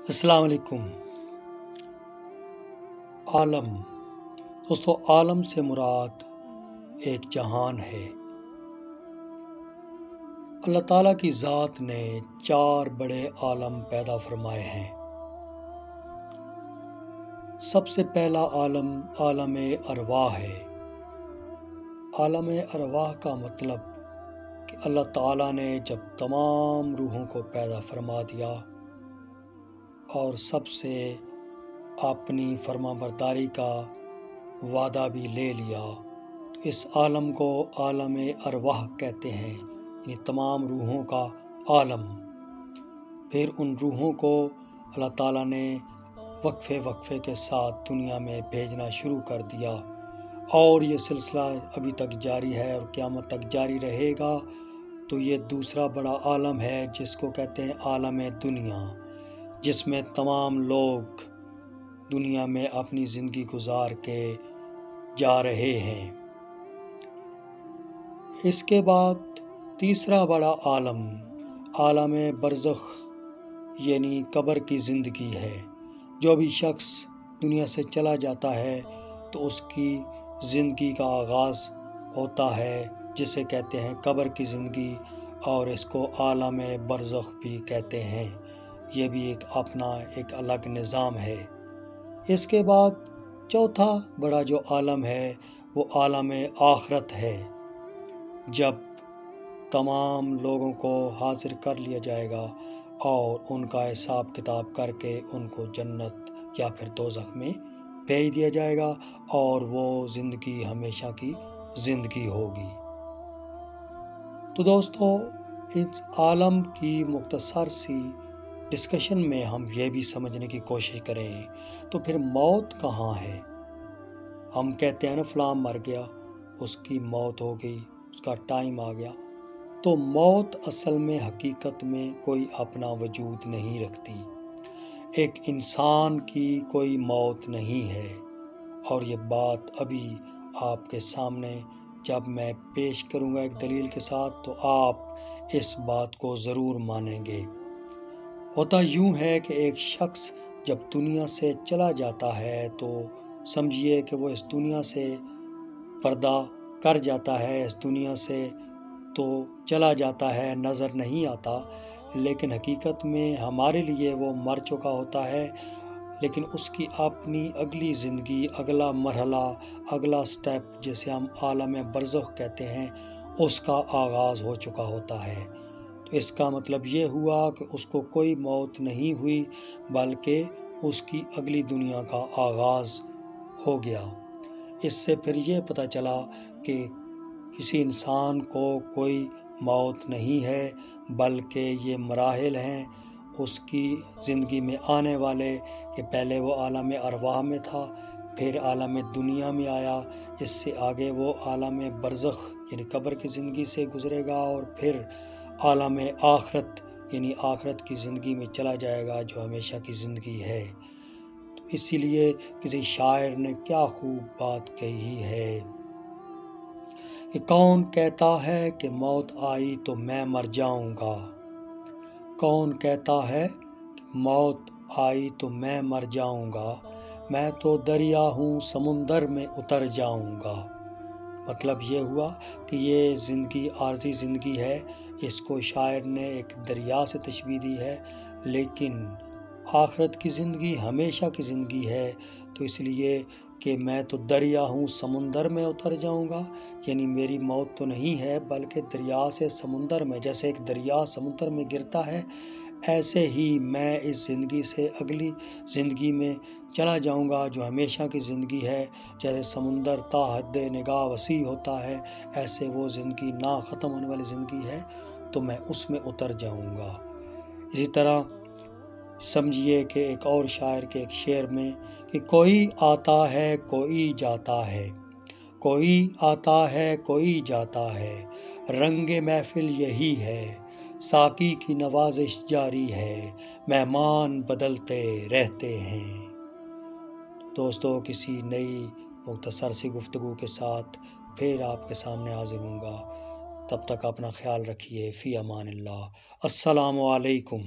السلام علیکم۔ عالم دوستو، عالم سے مراد ایک جہان ہے۔ اللہ تعالیٰ کی ذات نے 4 بڑے عالم پیدا فرمائے ہیں۔ سب سے پہلا عالم عالم ارواح ہے۔ عالم ارواح کا مطلب کہ اللہ تعالیٰ نے جب تمام روحوں کو پیدا فرما دیا اور سب سے اپنی فرمانبرداری کا وعدہ بھی لے لیا، تو اس عالم کو عالم ارواح کہتے ہیں، یعنی تمام روحوں کا عالم۔ پھر ان روحوں کو اللہ تعالیٰ نے وقفے کے ساتھ دنیا میں بھیجنا شروع کر دیا، اور یہ سلسلہ ابھی تک جاری ہے اور قیامت تک جاری رہے گا۔ تو یہ دوسرا بڑا عالم ہے جس کو کہتے ہیں عالم دنیا، جس میں تمام لوگ دنیا میں اپنی زندگی گزار کے جا رہے ہیں۔ اس کے بعد تیسرا بڑا عالم عالم برزخ یعنی قبر کی زندگی ہے۔ جو بھی شخص دنیا سے چلا جاتا ہے تو اس کی زندگی کا آغاز ہوتا ہے، جسے کہتے ہیں قبر کی زندگی، اور اس کو عالم برزخ بھی کہتے ہیں۔ یہ بھی اپنا ایک الگ نظام ہے۔ اس کے بعد چوتھا بڑا جو عالم ہے وہ عالم آخرت ہے، جب تمام لوگوں کو حاضر کر لیا جائے گا اور ان کا حساب کتاب کر کے ان کو جنت یا پھر دوزخ میں بھیج دیا جائے گا، اور وہ زندگی ہمیشہ کی زندگی ہوگی۔ تو دوستو، اس عالم کی مختصر سی ڈسکشن میں ہم یہ بھی سمجھنے کی کوشش کریں تو پھر موت کہاں ہے؟ ہم کہتے ہیں نا فلاں مر گیا، اس کی موت ہو گئی، اس کا ٹائم آ گیا۔ تو موت اصل میں حقیقت میں کوئی اپنا وجود نہیں رکھتی۔ ایک انسان کی کوئی موت نہیں ہے، اور یہ بات ابھی آپ کے سامنے جب میں پیش کروں گا ایک دلیل کے ساتھ تو آپ اس بات کو ضرور مانیں گے۔ ہوتا یوں ہے کہ ایک شخص جب دنیا سے چلا جاتا ہے تو سمجھیے کہ وہ اس دنیا سے پردہ کر جاتا ہے، اس دنیا سے تو چلا جاتا ہے، نظر نہیں آتا، لیکن حقیقت میں ہمارے لیے وہ مر چکا ہوتا ہے، لیکن اس کی اپنی اگلی زندگی، اگلا مرحلہ، اگلا سٹیپ جسے ہم عالم برزخ کہتے ہیں، اس کا آغاز ہو چکا ہوتا ہے۔ تو اس کا مطلب یہ ہوا کہ اس کو کوئی موت نہیں ہوئی، بلکہ اس کی اگلی دنیا کا آغاز ہو گیا۔ اس سے پھر یہ پتہ چلا کہ کسی انسان کو کوئی موت نہیں ہے، بلکہ یہ مراحل ہیں اس کی زندگی میں آنے والے، کہ پہلے وہ عالم ارواح میں تھا، پھر عالم دنیا میں آیا، اس سے آگے وہ عالم برزخ یعنی قبر کی زندگی سے گزرے گا، اور پھر عالم آخرت یعنی آخرت کی زندگی میں چلا جائے گا جو ہمیشہ کی زندگی ہے۔ تو اسی لیے کسی شاعر نے کیا خوب بات کہی ہے کہ کون کہتا ہے کہ موت آئی تو میں مر جاؤں گا، کون کہتا ہے کہ موت آئی تو میں مر جاؤں گا، میں تو دریا ہوں سمندر میں اتر جاؤں گا۔ مطلب یہ ہوا کہ یہ زندگی عارضی زندگی ہے، اس کو شاعر نے ایک دریا سے تشبیہ دی ہے، لیکن آخرت کی زندگی ہمیشہ کی زندگی ہے۔ تو اس لیے کہ میں تو دریا ہوں سمندر میں اتر جاؤں گا، یعنی میری موت تو نہیں ہے، بلکہ دریا سے سمندر میں، جیسے ایک دریا سمندر میں گرتا ہے، ایسے ہی میں اس زندگی سے اگلی زندگی میں چلا جاؤں گا جو ہمیشہ کی زندگی ہے۔ جیسے سمندر تا حد نگاہ وسیع ہوتا ہے، ایسے وہ زندگی نہ ختم ہونے والی زندگی ہے، تو میں اس میں اتر جاؤں گا۔ اسی طرح سمجھیے کہ ایک اور شاعر کے ایک شعر میں کہ کوئی آتا ہے کوئی جاتا ہے، کوئی آتا ہے کوئی جاتا ہے، رنگ محفل یہی ہے، ساقی کی نوازش جاری ہے، مہمان بدلتے رہتے ہیں۔ دوستو، کسی نئی مختصر سی گفتگو کے ساتھ پھر آپ کے سامنے حاضر ہوں گا۔ تب تک اپنا خیال رکھیے۔ فی امان اللہ۔ السلام علیکم۔